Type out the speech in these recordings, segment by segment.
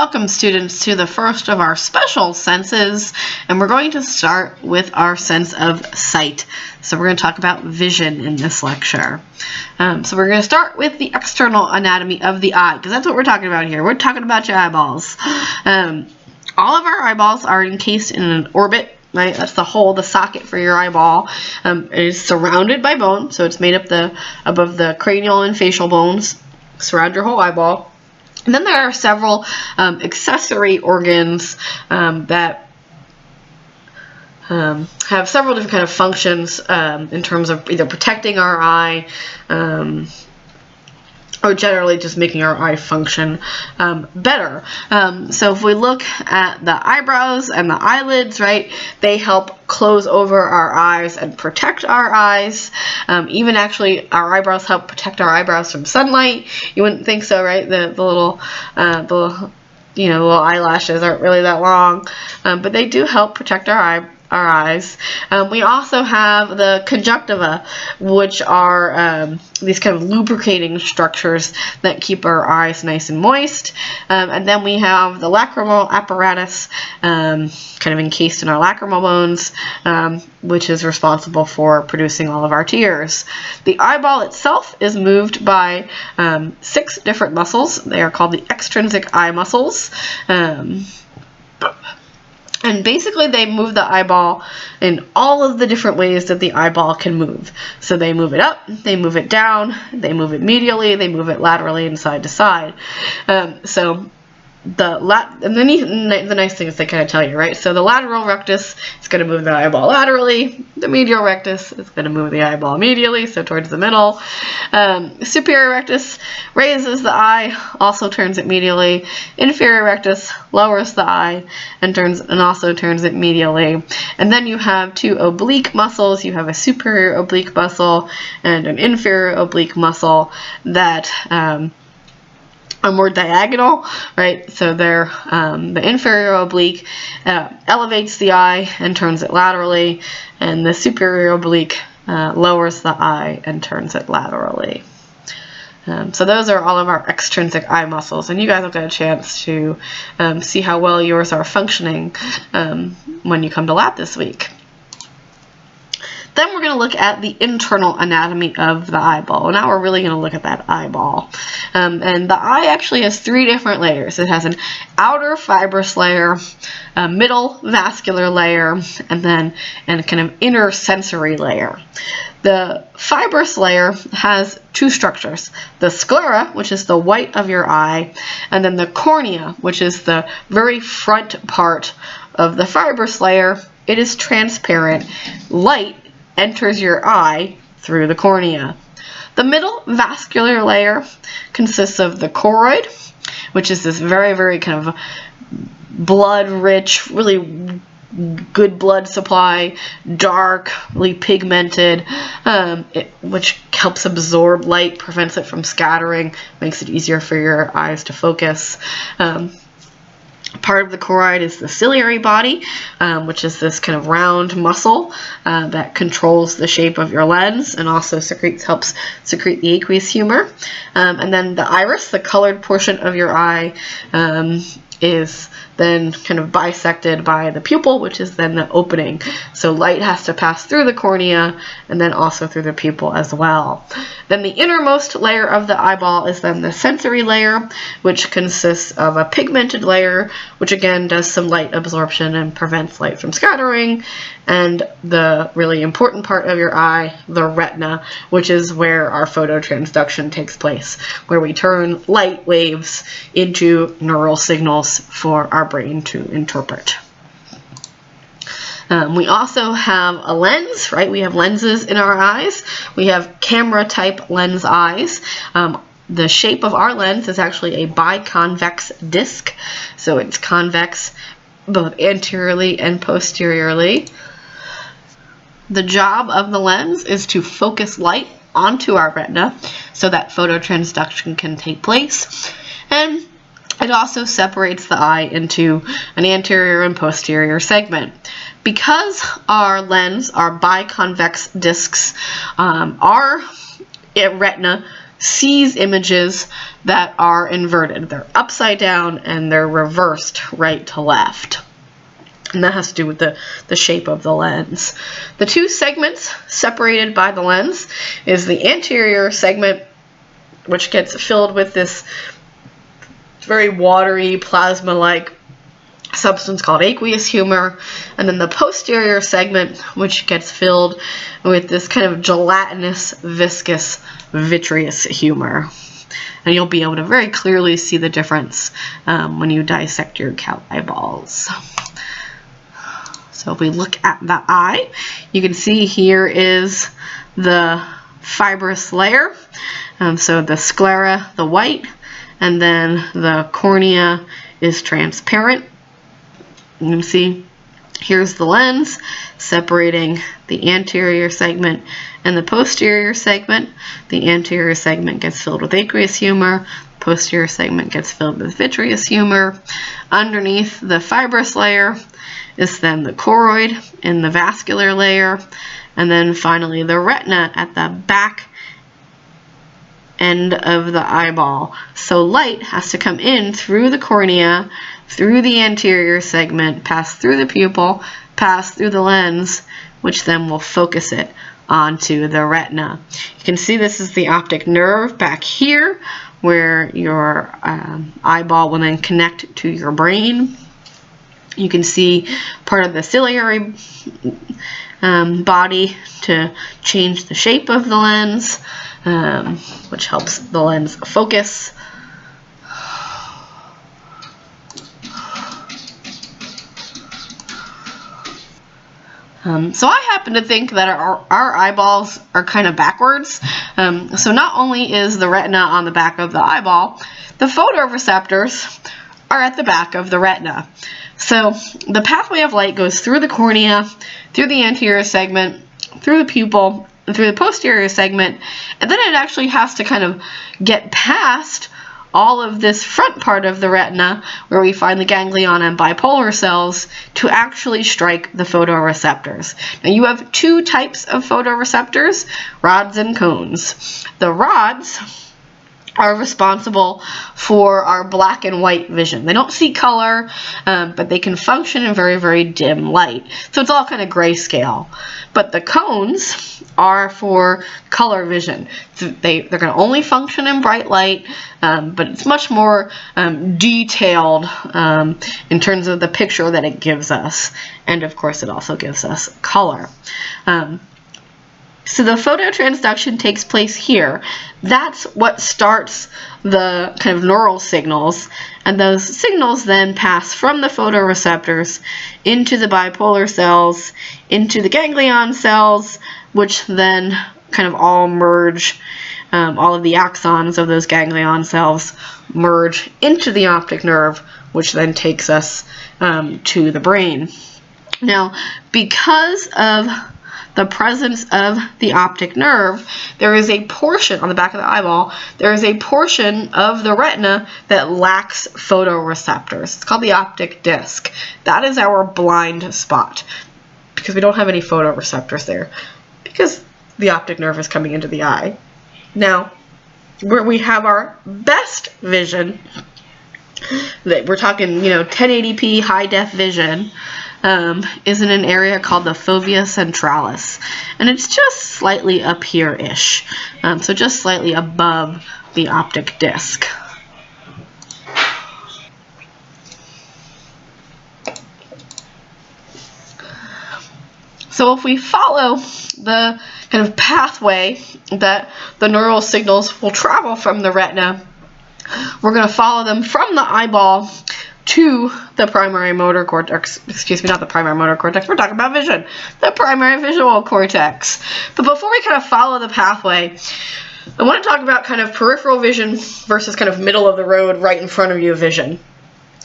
Welcome, students, to the first of our special senses, and we're going to start with our sense of sight. So we're going to talk about vision in this lecture. So we're going to start with the external anatomy of the eye, because that's what we're talking about here. We're talking about your eyeballs. All of our eyeballs are encased in an orbit. Right, that's the hole, the socket for your eyeball. It is surrounded by bone, so it's made up above the cranial and facial bones, surround your whole eyeball. And then there are several accessory organs that have several different kind of functions in terms of either protecting our eye or generally just making our eye function better. So if we look at the eyebrows and the eyelids, right, they help close over our eyes and protect our eyes. Even actually, our eyebrows help protect our eyebrows from sunlight. You wouldn't think so, right? The little little eyelashes aren't really that long, but they do help protect our eyes. We also have the conjunctiva, which are these kind of lubricating structures that keep our eyes nice and moist. And then we have the lacrimal apparatus, kind of encased in our lacrimal bones, which is responsible for producing all of our tears. The eyeball itself is moved by 6 different muscles. They are called the extrinsic eye muscles. And basically they move the eyeball in all of the different ways that the eyeball can move. So they move it up, they move it down, they move it medially, they move it laterally and side to side. The nice thing is they kind of tell you, right? So the lateral rectus is going to move the eyeball laterally. The medial rectus is going to move the eyeball medially, so towards the middle. Superior rectus raises the eye, also turns it medially. Inferior rectus lowers the eye and also turns it medially. And then you have 2 oblique muscles. You have a superior oblique muscle and an inferior oblique muscle that are more diagonal, right? So they're the inferior oblique elevates the eye and turns it laterally, and the superior oblique lowers the eye and turns it laterally. So those are all of our extrinsic eye muscles, and you guys will get a chance to see how well yours are functioning when you come to lab this week. Then we're going to look at the internal anatomy of the eyeball. Now we're really going to look at that eyeball. And the eye actually has 3 different layers. It has an outer fibrous layer, a middle vascular layer, and then a kind of inner sensory layer. The fibrous layer has 2 structures: the sclera, which is the white of your eye, and then the cornea, which is the very front part of the fibrous layer. It is transparent. Light enters your eye through the cornea. The middle vascular layer consists of the choroid, which is this very, very kind of blood-rich, really good blood supply, dark, really pigmented, which helps absorb light, prevents it from scattering, makes it easier for your eyes to focus. Part of the choroid is the ciliary body, which is this kind of round muscle that controls the shape of your lens and also helps secrete the aqueous humor. And then the iris, the colored portion of your eye, is then kind of bisected by the pupil, which is then the opening. So light has to pass through the cornea and then also through the pupil as well. Then the innermost layer of the eyeball is then the sensory layer, which consists of a pigmented layer, which again does some light absorption and prevents light from scattering. And the really important part of your eye, the retina, which is where our phototransduction takes place, where we turn light waves into neural signals for our brain to interpret. We also have a lens, right? We have lenses in our eyes. We have camera type lens eyes. The shape of our lens is actually a biconvex disc. So it's convex both anteriorly and posteriorly. The job of the lens is to focus light onto our retina so that phototransduction can take place. And it also separates the eye into an anterior and posterior segment. Because our lens, our biconvex discs, our retina sees images that are inverted. They're upside down and they're reversed right to left. And that has to do with the shape of the lens. The two segments separated by the lens is the anterior segment, which gets filled with this very watery, plasma-like substance called aqueous humor, and then the posterior segment, which gets filled with this kind of gelatinous, viscous, vitreous humor. And you'll be able to very clearly see the difference when you dissect your cow eyeballs. So if we look at the eye, you can see here is the fibrous layer. So the sclera, the white, and then the cornea is transparent. You can see here's the lens separating the anterior segment and the posterior segment. The anterior segment gets filled with aqueous humor. Posterior segment gets filled with vitreous humor. Underneath the fibrous layer is then the choroid and the vascular layer. And then finally the retina at the back end of the eyeball. So light has to come in through the cornea, through the anterior segment, pass through the pupil, pass through the lens, which then will focus it onto the retina. You can see this is the optic nerve back here, where your eyeball will then connect to your brain. You can see part of the ciliary body to change the shape of the lens, which helps the lens focus. So I happen to think that our eyeballs are kind of backwards. So not only is the retina on the back of the eyeball, the photoreceptors are at the back of the retina. So the pathway of light goes through the cornea, through the anterior segment, through the pupil, and through the posterior segment, and then it actually has to kind of get past all of this front part of the retina where we find the ganglion and bipolar cells to actually strike the photoreceptors. Now you have two types of photoreceptors, rods and cones. The rods are responsible for our black and white vision. They don't see color, but they can function in very, very dim light. So it's all kind of grayscale. But the cones are for color vision. So they're going to only function in bright light, but it's much more detailed in terms of the picture that it gives us. And of course, it also gives us color. So the phototransduction takes place here. That's what starts the kind of neural signals, and those signals then pass from the photoreceptors into the bipolar cells, into the ganglion cells, which then kind of all merge, all of the axons of those ganglion cells merge into the optic nerve, which then takes us to the brain. Now, because of the presence of the optic nerve, there is a portion on the back of the eyeball, there is a portion of the retina that lacks photoreceptors. It's called the optic disc. That is our blind spot because we don't have any photoreceptors there because the optic nerve is coming into the eye. Now, where we have our best vision, that we're talking, 1080p high def vision, is in an area called the fovea centralis, and it's just slightly up here-ish, so just slightly above the optic disc. So if we follow the kind of pathway that the neural signals will travel from the retina, we're going to follow them from the eyeball to the primary motor cortex, excuse me, not the primary motor cortex, we're talking about vision, the primary visual cortex. But before we kind of follow the pathway, I want to talk about kind of peripheral vision versus kind of middle of the road, right in front of you vision.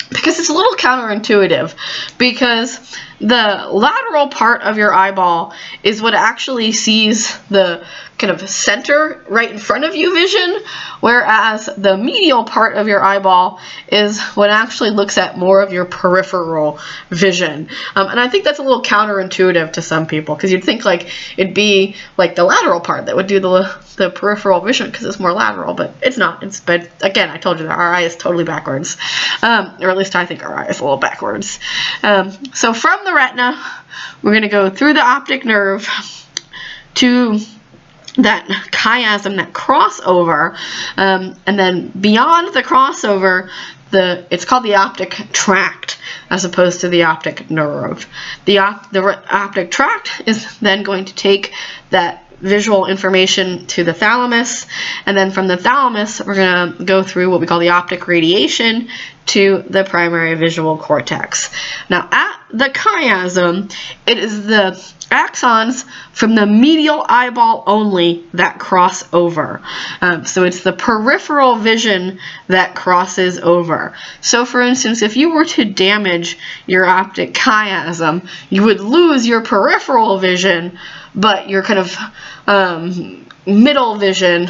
Because it's a little counterintuitive, because the lateral part of your eyeball is what actually sees the kind of center right in front of you vision, whereas the medial part of your eyeball is what actually looks at more of your peripheral vision. And I think that's a little counterintuitive to some people, because you'd think like it'd be like the lateral part that would do the peripheral vision because it's more lateral, but it's not. But again, I told you that our eye is totally backwards, or at least I think our eye is a little backwards. So from the retina, we're going to go through the optic nerve to that chiasm, that crossover, and then beyond the crossover, it's called the optic tract as opposed to the optic nerve. The optic tract is then going to take that visual information to the thalamus, and then from the thalamus we're going to go through what we call the optic radiation to the primary visual cortex. Now at the chiasm, it is the axons from the medial eyeball only that cross over. So it's the peripheral vision that crosses over. So for instance, if you were to damage your optic chiasm, you would lose your peripheral vision, but your kind of middle vision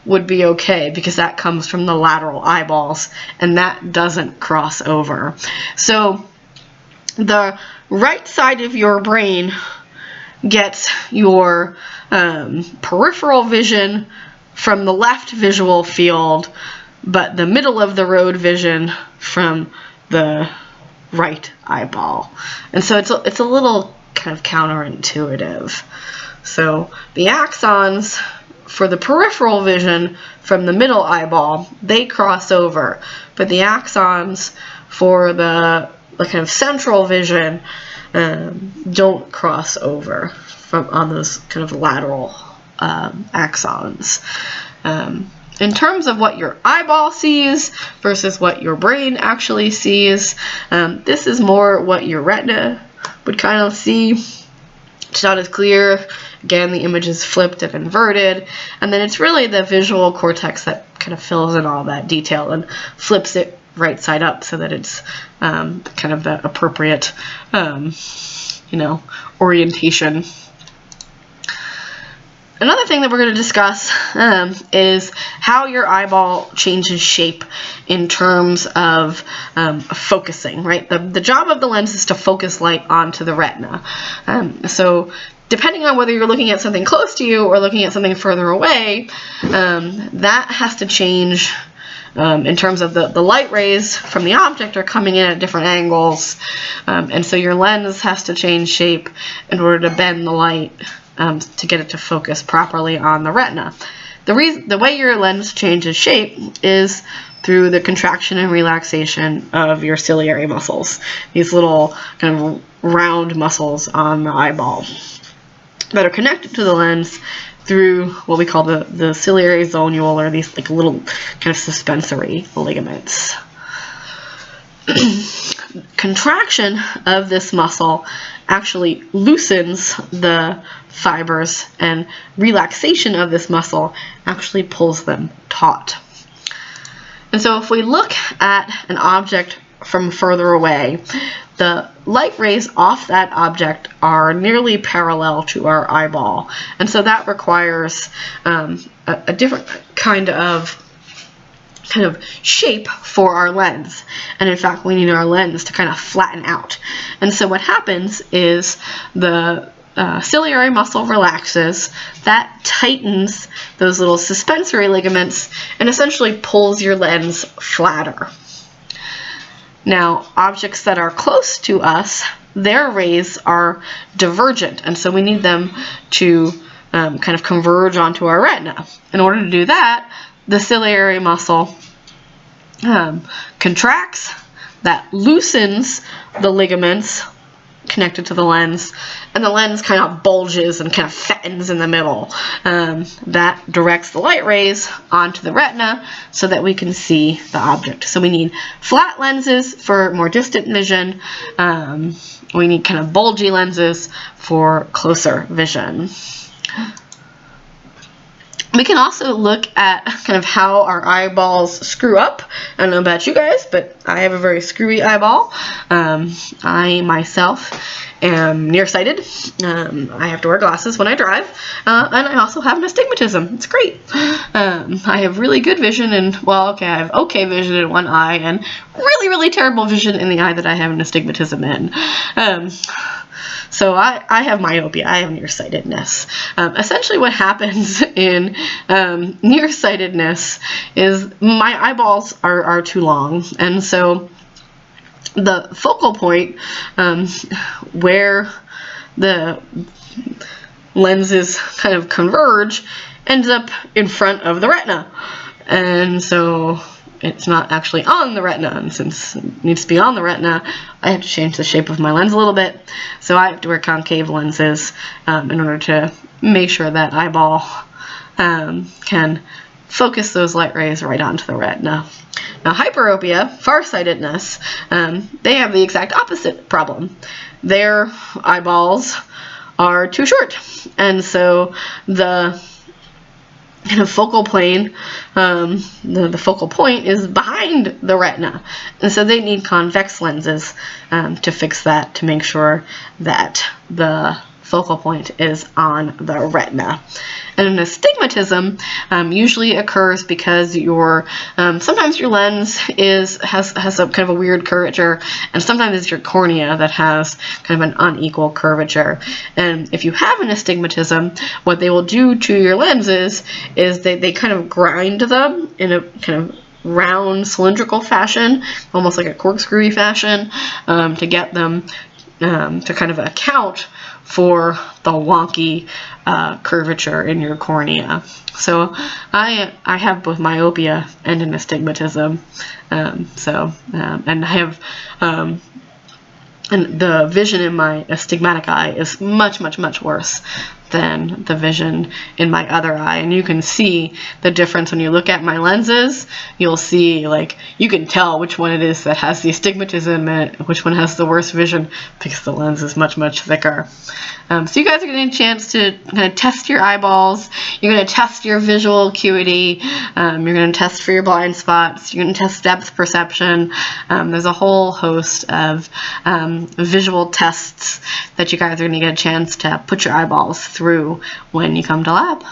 would be okay, because that comes from the lateral eyeballs and that doesn't cross over. So the right side of your brain gets your peripheral vision from the left visual field, but the middle of the road vision from the right eyeball. And so it's a little kind of counterintuitive. So the axons for the peripheral vision from the middle eyeball, they cross over, but the axons for the kind of central vision don't cross over on those kind of lateral axons. In terms of what your eyeball sees versus what your brain actually sees, this is more what your retina would kind of see. It's not as clear. Again, the image is flipped and inverted, and then it's really the visual cortex that kind of fills in all that detail and flips it right side up so that it's kind of the appropriate orientation. Another thing that we're going to discuss is how your eyeball changes shape in terms of focusing, right? The job of the lens is to focus light onto the retina. So depending on whether you're looking at something close to you or looking at something further away, that has to change in terms of the light rays from the object are coming in at different angles. And so your lens has to change shape in order to bend the light to get it to focus properly on the retina. The way your lens changes shape is through the contraction and relaxation of your ciliary muscles, these little kind of round muscles on the eyeball that are connected to the lens through what we call the ciliary zonule, or these like little kind of suspensory ligaments. Contraction of this muscle actually loosens the fibers, and relaxation of this muscle actually pulls them taut. And so if we look at an object from further away, the light rays off that object are nearly parallel to our eyeball, and so that requires a different kind of shape for our lens. And in fact, we need our lens to kind of flatten out. And so what happens is the ciliary muscle relaxes, that tightens those little suspensory ligaments and essentially pulls your lens flatter. Now, objects that are close to us, their rays are divergent, and so we need them to kind of converge onto our retina. In order to do that, the ciliary muscle contracts, that loosens the ligaments connected to the lens, and the lens kind of bulges and kind of fattens in the middle. That directs the light rays onto the retina so that we can see the object. So we need flat lenses for more distant vision. We need kind of bulgy lenses for closer vision. We can also look at kind of how our eyeballs screw up. I don't know about you guys, but I have a very screwy eyeball. I myself am nearsighted. I have to wear glasses when I drive, and I also have an astigmatism. It's great. I have really good vision and, well, okay, I have okay vision in one eye and really, really terrible vision in the eye that I have an astigmatism in. So I have myopia, I have nearsightedness. Essentially what happens in nearsightedness is my eyeballs are too long, and so the focal point where the lenses kind of converge ends up in front of the retina, and so it's not actually on the retina, and since it needs to be on the retina, I have to change the shape of my lens a little bit. So I have to wear concave lenses in order to make sure that eyeball can focus those light rays right onto the retina. Now hyperopia, farsightedness, they have the exact opposite problem. Their eyeballs are too short, and so the kind of focal plane, the focal point is behind the retina, and so they need convex lenses to fix that, to make sure that the focal point is on the retina. And an astigmatism usually occurs because sometimes your lens has a kind of a weird curvature, and sometimes it's your cornea that has kind of an unequal curvature. And if you have an astigmatism, what they will do to your lenses is they kind of grind them in a kind of round cylindrical fashion, almost like a corkscrewy fashion, to get them to kind of account for the wonky curvature in your cornea. So I have both myopia and an astigmatism. And I have and the vision in my astigmatic eye is much, much, much worse than the vision in my other eye. And you can see the difference when you look at my lenses. You'll see, like, you can tell which one it is that has the astigmatism and which one has the worst vision, because the lens is much, much thicker. So you guys are getting a chance to kind of test your eyeballs. You're going to test your visual acuity. You're going to test for your blind spots. You're going to test depth perception. There's a whole host of visual tests that you guys are going to get a chance to put your eyeballs through when you come to lab.